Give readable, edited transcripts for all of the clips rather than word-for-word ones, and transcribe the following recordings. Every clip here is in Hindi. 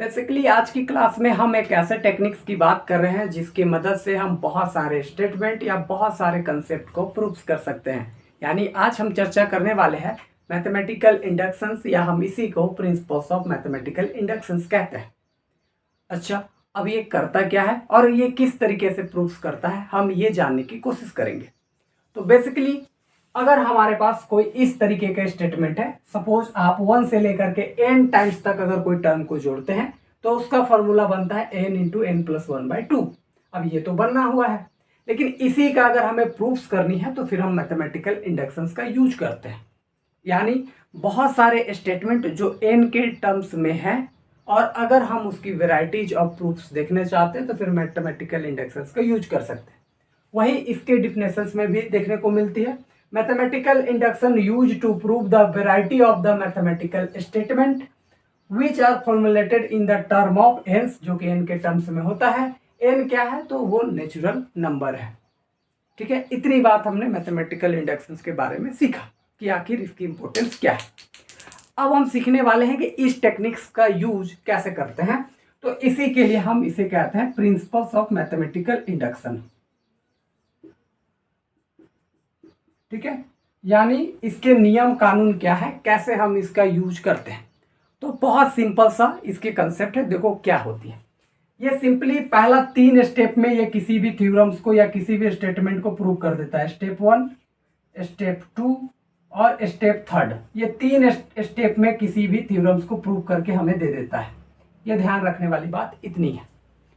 बेसिकली आज की क्लास में हम एक ऐसे टेक्निक्स की बात कर रहे हैं जिसकी मदद से हम बहुत सारे स्टेटमेंट या बहुत सारे कंसेप्ट को प्रूफ कर सकते हैं। यानी आज हम चर्चा करने वाले हैं मैथमेटिकल इंडक्शंस, या हम इसी को प्रिंसिपल्स ऑफ मैथमेटिकल इंडक्शंस कहते हैं। अच्छा, अब ये करता क्या है और ये किस तरीके से प्रूफ करता है, हम ये जानने की कोशिश करेंगे। तो बेसिकली अगर हमारे पास कोई इस तरीके का स्टेटमेंट है, सपोज आप 1 से लेकर के n टाइम्स तक अगर कोई टर्म को जोड़ते हैं तो उसका फॉर्मूला बनता है n इंटू एन प्लस 1/2। अब ये तो बनना हुआ है, लेकिन इसी का अगर हमें प्रूफ्स करनी है तो फिर हम मैथमेटिकल इंडक्शंस का यूज करते हैं। यानी बहुत सारे स्टेटमेंट जो n के टर्म्स में है, और अगर हम उसकी वेराइटीज ऑफ प्रूफ्स देखने चाहते हैं तो फिर मैथमेटिकल इंडक्शंस का यूज कर सकते हैं। वही इसके डिफिनेशंस में भी देखने को मिलती है। Mathematical induction use to prove the variety of the mathematical statement which are formulated in the term of n, जो कि एन के टर्म्स में होता है। एन क्या है? तो वो नेचुरल नंबर है। ठीक है, इतनी बात हमने मैथमेटिकल इंडक्शंस के बारे में सीखा कि आखिर इसकी इंपॉर्टेंस क्या है। अब हम सीखने वाले हैं कि इस टेक्निक्स का यूज कैसे करते हैं। तो इसी के लिए हम इसे कहते हैं प्रिंसिपल्स ऑफ मैथमेटिकल इंडक्शन। ठीक है, यानी इसके नियम कानून क्या है, कैसे हम इसका यूज करते हैं। तो बहुत सिंपल सा इसके कंसेप्ट है। देखो क्या होती है ये। सिंपली पहला 3 स्टेप में ये किसी भी थ्योरम्स को या किसी भी स्टेटमेंट को प्रूव कर देता है। स्टेप 1, स्टेप 2 और स्टेप 3। ये 3 स्टेप में किसी भी थ्योरम्स को प्रूव करके हमें दे देता है। ये ध्यान रखने वाली बात इतनी है।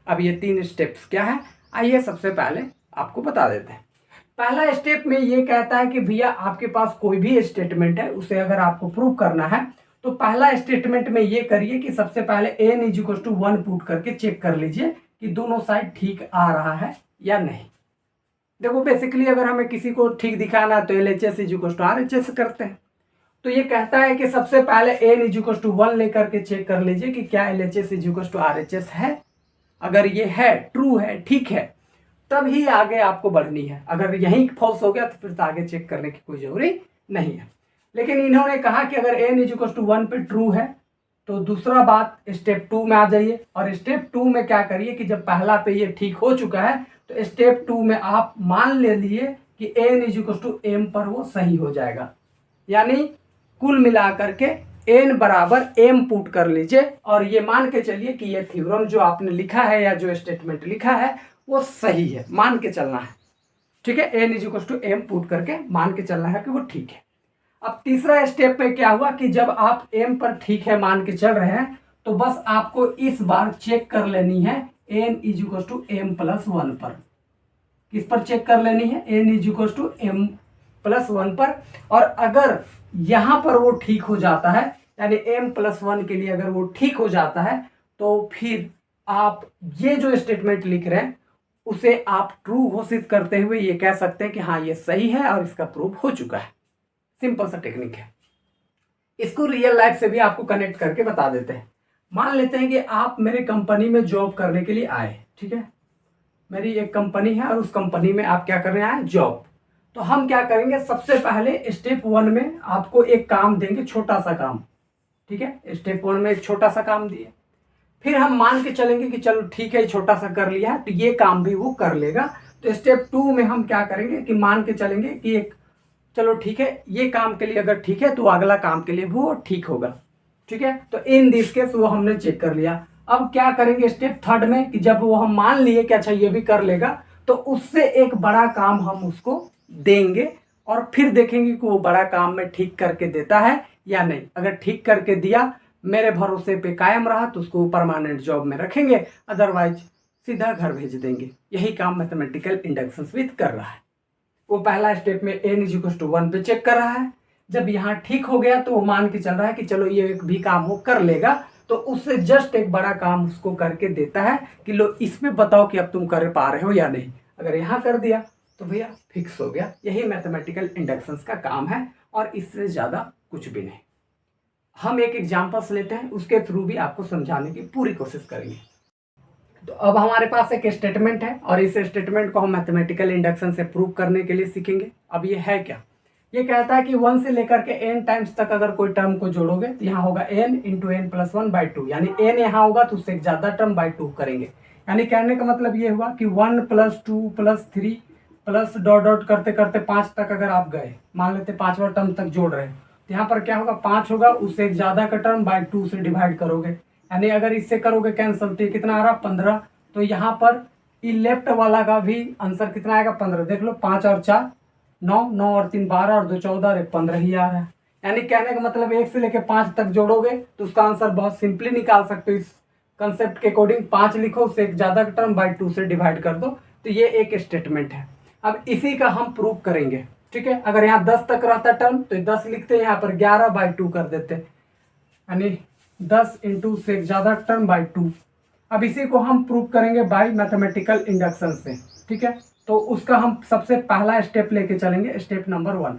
अब ये 3 स्टेप्स क्या है, आइए सबसे पहले आपको बता देते हैं। पहला स्टेप में ये कहता है कि भैया आपके पास कोई भी स्टेटमेंट है, उसे अगर आपको प्रूव करना है तो पहला स्टेटमेंट में ये करिए कि सबसे पहले n is equal to 1 put करके चेक कर लीजिए कि दोनों साइड ठीक आ रहा है या नहीं। देखो बेसिकली अगर हमें किसी को ठीक दिखाना है तो LHS is equal to RHS करते हैं। तो ये कहता है कि सबसे पहले n इज इक्वल टू 1 लेकर के चेक कर लीजिए कि क्या LHS is equal to RHS है। अगर ये है, ट्रू है, ठीक है, तब ही आगे आपको बढ़नी है। अगर यहीं फॉल्स हो गया तो फिर तो आगे चेक करने की कोई जरूरी नहीं है। लेकिन इन्होंने कहा कि अगर n इज इक्वल टू 1 पे ट्रू है तो दूसरा बात स्टेप 2 में आ जाइए, और स्टेप 2 में क्या करिए कि जब पहला पे ये ठीक हो चुका है तो स्टेप 2 में आप मान ले लिए कि n is equal to m पर वो सही हो जाएगा। यानी कुल मिलाकर के n बराबर m पुट कर लीजिए, और ये मान के चलिए कि ये थ्योरम जो आपने लिखा है या जो स्टेटमेंट लिखा है वो सही है, मान के चलना है। ठीक है, n is equal to m put करके मान के चलना है कि वो ठीक है। अब तीसरा स्टेप पे क्या हुआ कि जब आप m पर ठीक है मान के चल रहे हैं तो बस आपको इस बार चेक कर लेनी है n is equal to m plus 1 पर। किस पर चेक कर लेनी है? n is equal to m plus 1 पर। और अगर यहां पर वो ठीक हो जाता है, यानी m प्लस 1 के लिए अगर वो ठीक हो जाता है, तो फिर आप ये जो स्टेटमेंट लिख रहे हैं उसे आप ट्रू घोषित करते हुए ये कह सकते हैं कि हाँ ये सही है और इसका प्रूफ हो चुका है। सिंपल सा टेक्निक है। इसको रियल लाइफ से भी आपको कनेक्ट करके बता देते हैं। मान लेते हैं कि आप मेरे कंपनी में जॉब करने के लिए आए। ठीक है, मेरी एक कंपनी है और उस कंपनी में आप क्या करने आए? जॉब। तो हम क्या करेंगे, सबसे पहले स्टेप 1 में आपको एक काम देंगे, छोटा सा काम। ठीक है, स्टेप 1 में एक छोटा सा काम दिए, फिर हम मान के चलेंगे कि चलो ठीक है छोटा सा कर लिया है तो ये काम भी वो कर लेगा। तो स्टेप 2 में हम क्या करेंगे कि मान के चलेंगे कि एक, चलो ठीक है ये काम के लिए अगर ठीक है तो अगला काम के लिए वो ठीक होगा। ठीक है, तो इन दिस केस वो हमने चेक कर लिया। अब क्या करेंगे स्टेप 3 में कि जब वो हम मान लिए कि अच्छा ये भी कर लेगा, तो उससे एक बड़ा काम हम उसको देंगे और फिर देखेंगे कि वो बड़ा काम में ठीक करके देता है या नहीं। अगर ठीक करके दिया, मेरे भरोसे पे कायम रहा, तो उसको परमानेंट जॉब में रखेंगे, अदरवाइज सीधा घर भेज देंगे। यही काम मैथमेटिकल इंडक्शन विथ कर रहा है। वो पहला स्टेप में n इज इक्वल टू 1 पे चेक कर रहा है। जब यहाँ ठीक हो गया तो वो मान के चल रहा है कि चलो ये एक भी काम वो कर लेगा, तो उससे जस्ट एक बड़ा काम उसको करके देता है कि लो इसमें बताओ कि अब तुम कर पा रहे हो या नहीं। अगर यहाँ कर दिया तो भैया फिक्स हो गया। यही मैथमेटिकल इंडक्शन का काम है और इससे ज़्यादा कुछ भी नहीं। हम एक एग्जाम्पल्स लेते हैं, उसके थ्रू भी आपको समझाने की पूरी कोशिश करेंगे। तो अब हमारे पास एक स्टेटमेंट है और इस स्टेटमेंट को हम मैथमेटिकल इंडक्शन से प्रूव करने के लिए सीखेंगे। अब ये है क्या? ये कहता है कि 1 से लेकर के n टाइम्स तक अगर कोई टर्म को जोड़ोगे तो यहाँ होगा n इंटू एन प्लस 1/2, यानी n यहाँ होगा तो उससे एक ज़्यादा टर्म बाई 2 करेंगे। यानी कहने का मतलब ये हुआ कि 1 plus 2 plus 3 plus dot dot करते करते 5 तक अगर आप गए, मान लेते 5वां टर्म तक जोड़ रहे हैं, तो यहाँ पर क्या होगा 5 होगा, उससे एक ज़्यादा का टर्म बाई 2 से डिवाइड करोगे, यानी अगर इससे करोगे कैंसिल तो कितना आ रहा 15। तो यहाँ पर ये लेफ्ट वाला का भी आंसर कितना आएगा 15। देख लो 5 और 4 9, 9 और 3 12 और 2 14 और 1 15 ही आ रहा है। यानी कहने का मतलब 1 से लेकर 5 तक जोड़ोगे तो उसका आंसर बहुत सिंपली निकाल सकते हो। इस कंसेप्ट के अकॉर्डिंग 5 लिखो, उससे एक ज़्यादा टर्म बाई 2 से डिवाइड कर दो, तो ये एक स्टेटमेंट है। अब इसी का हम प्रूव करेंगे, ठीक है। अगर यहाँ 10 तक रहता टर्म तो 10 लिखते, यहाँ पर 11 बाई 2 कर देते, यानी 10 इंटू से एक ज़्यादा टर्म बाई 2। अब इसी को हम प्रूव करेंगे बाय मैथमेटिकल इंडक्शन से, ठीक है। तो उसका हम सबसे पहला स्टेप लेके चलेंगे, स्टेप नंबर 1।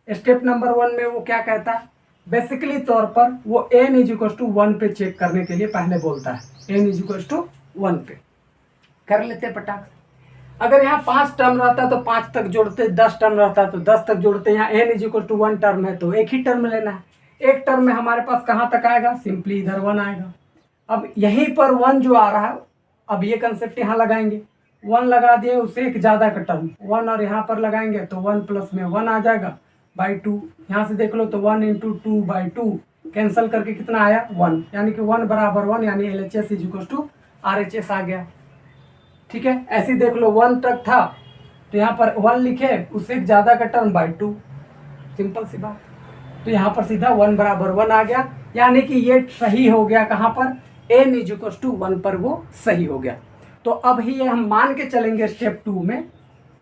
स्टेप नंबर 1 में वो क्या कहता है, बेसिकली तौर पर वो n = 1 पे चेक करने के लिए पहले बोलता है, n = 1 पे कर लेते पटाख। अगर यहाँ 5 टर्म रहता तो 5 तक जोड़ते, 10 टर्म रहता तो 10 तक जोड़ते। यहाँ n = 1 टर्म है तो एक ही टर्म लेना है। एक टर्म में हमारे पास कहाँ तक आएगा, सिंपली इधर 1 आएगा। अब यहीं पर 1 जो आ रहा है, अब ये कंसेप्ट यहाँ लगाएंगे, 1 लगा दिए, उससे एक ज़्यादा का टर्म 1 और यहाँ पर लगाएंगे तो 1 प्लस में 1 आ जाएगा बाई 2। यहाँ से देख लो तो 1 इंटू 2 बाई 2 कैंसिल करके कितना आया 1, यानी कि 1 बराबर 1, यानी LHS = RHS आ गया, ठीक है। ऐसे देख लो 1 तक था तो यहाँ पर 1 लिखे, उससे एक ज़्यादा का टर्म बाई 2, सिंपल सी बात। तो यहाँ पर सीधा 1 बराबर 1 आ गया, यानी कि ये सही हो गया। कहाँ पर, n = 1 पर वो सही हो गया। तो अब ही ये हम मान के चलेंगे स्टेप 2 में।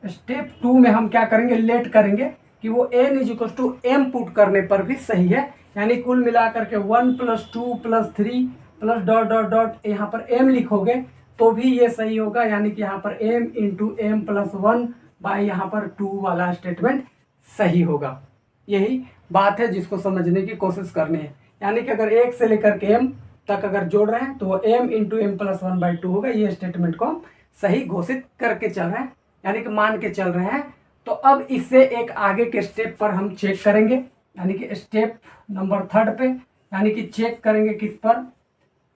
स्टेप 2 में हम क्या करेंगे, लेट करेंगे कि वो n = m पुट करने पर भी सही है, यानी कुल मिलाकर के 1 + 2 + 3 प्लस डॉट डॉट डॉट यहाँ पर m लिखोगे तो भी ये सही होगा, यानी कि यहाँ पर m into m plus 1 by यहाँ पर 2 वाला स्टेटमेंट सही होगा। यही बात है जिसको समझने की कोशिश करनी है, यानी कि अगर 1 से लेकर के m तक अगर जोड़ रहे हैं तो वो m इंटू एम प्लस 1/2 होगा। ये स्टेटमेंट को हम सही घोषित करके चल रहे हैं, यानी कि मान के चल रहे हैं। तो अब इससे एक आगे के स्टेप पर हम चेक करेंगे, यानी कि स्टेप नंबर 3 पे, यानी कि चेक करेंगे किस पर,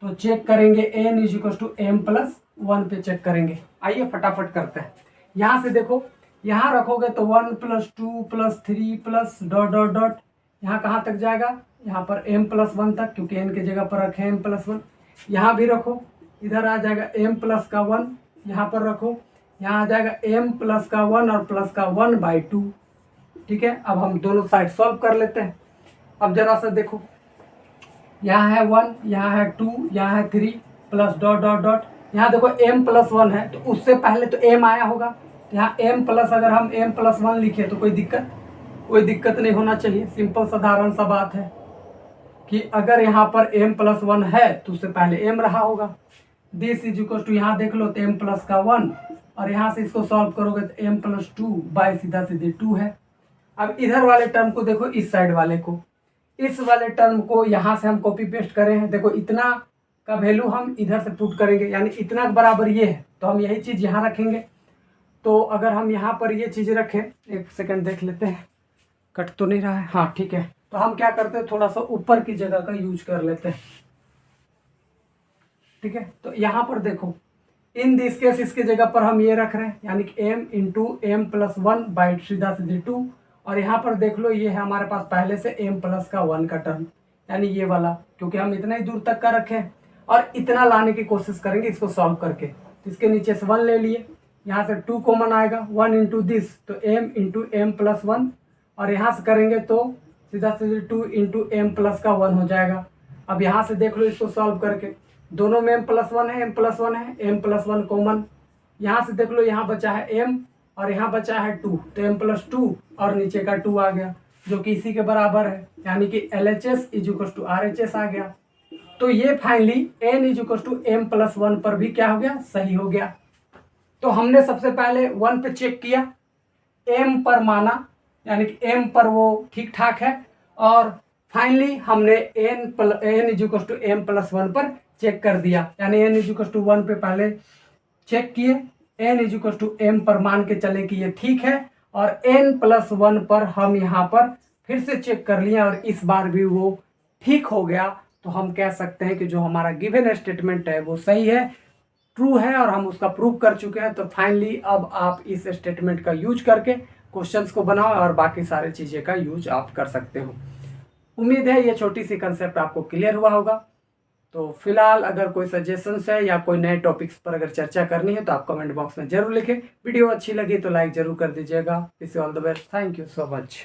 तो चेक करेंगे n = m+1 पे चेक करेंगे। आइए फटाफट करते हैं। यहाँ से देखो, यहाँ रखोगे तो 1 + 2 + 3 प्लस डॉट डॉट डॉट, यहाँ कहाँ तक जाएगा, यहाँ पर m+1 तक, क्योंकि n की जगह पर रखे m+1। यहाँ भी रखो, इधर आ जाएगा m+1, यहाँ पर रखो, यहाँ आ जाएगा m+1 और +1/2, ठीक है। अब हम दोनों साइड सॉल्व कर लेते हैं। अब जरा सा देखो, यहाँ है 1, यहाँ है 2, यहाँ है 3 प्लस डॉट डॉट डॉट, यहाँ देखो m+1 है तो उससे पहले तो m आया होगा, यहाँ m प्लस, अगर हम m+1 लिखे तो कोई दिक्कत नहीं होना चाहिए। सिंपल साधारण सा बात है कि अगर यहाँ पर m+1 है तो उससे पहले m रहा होगा। दिस = यहाँ देख लो तो m+1 और यहाँ से इसको सॉल्व करोगे तो m+2 बाई सीधा सीधे 2 है। अब इधर वाले टर्म को देखो, इस साइड वाले को, इस वाले टर्म को यहाँ से हम कॉपी पेस्ट करें हैं। देखो इतना का वैल्यू हम इधर से पुट करेंगे, यानी इतना बराबर ये है तो हम यही चीज़ यहाँ रखेंगे। तो अगर हम यहाँ पर ये चीज़ रखें, एक सेकंड देख लेते हैं, कट तो नहीं रहा है, हाँ ठीक है। तो हम क्या करते हैं, थोड़ा सा ऊपर की जगह का यूज कर लेते हैं, ठीक है। तो यहाँ पर देखो, इन दिस केस इसके जगह पर हम ये रख रहे हैं, यानी कि m इंटू m+1 बाई सीधा सीधे 2, और यहाँ पर देख लो ये है हमारे पास पहले से m+1 का टर्म, यानी ये वाला, क्योंकि हम इतना ही दूर तक का रखे हैं और इतना लाने की कोशिश करेंगे इसको सॉल्व करके। तो इसके नीचे से 1 ले लिए, यहाँ से 2 कॉमन आएगा, 1 इंटू दिस तो m इंटू m+1, और यहाँ से करेंगे तो सीधा सीधे 2 इंटू m+1 हो जाएगा। अब यहाँ से देख लो इसको सॉल्व करके, दोनों में m+1 है, m+1 कॉमन, यहाँ से देख लो यहाँ बचा है m और यहाँ बचा है 2, तो m+2 और नीचे का 2 आ गया जो कि इसी के बराबर है, यानी कि LHS = RHS आ गया। तो ये फाइनली n = m+1 पर भी क्या हो गया, सही हो गया। तो हमने सबसे पहले 1 पे चेक किया, m पर माना, यानी कि m पर वो ठीक ठाक है, और फाइनली हमने n = m+1 पर चेक कर दिया, यानी n = 1 पे पहले चेक किए, n = m पर मान के चले कि ये ठीक है, और n+1 पर हम यहाँ पर फिर से चेक कर लिए और इस बार भी वो ठीक हो गया, तो हम कह सकते हैं कि जो हमारा गिवन स्टेटमेंट है वो सही है, ट्रू है, और हम उसका प्रूव कर चुके हैं। तो फाइनली अब आप इस स्टेटमेंट का यूज करके क्वेश्चंस को बनाओ और बाकी सारे चीज़ें का यूज आप कर सकते हो। उम्मीद है ये छोटी सी कंसेप्ट आपको क्लियर हुआ होगा। तो फिलहाल अगर कोई सजेशंस है या कोई नए टॉपिक्स पर अगर चर्चा करनी है तो आप कमेंट बॉक्स में जरूर लिखें। वीडियो अच्छी लगी तो लाइक जरूर कर दीजिएगा। Wish you all the best. Thank you so much.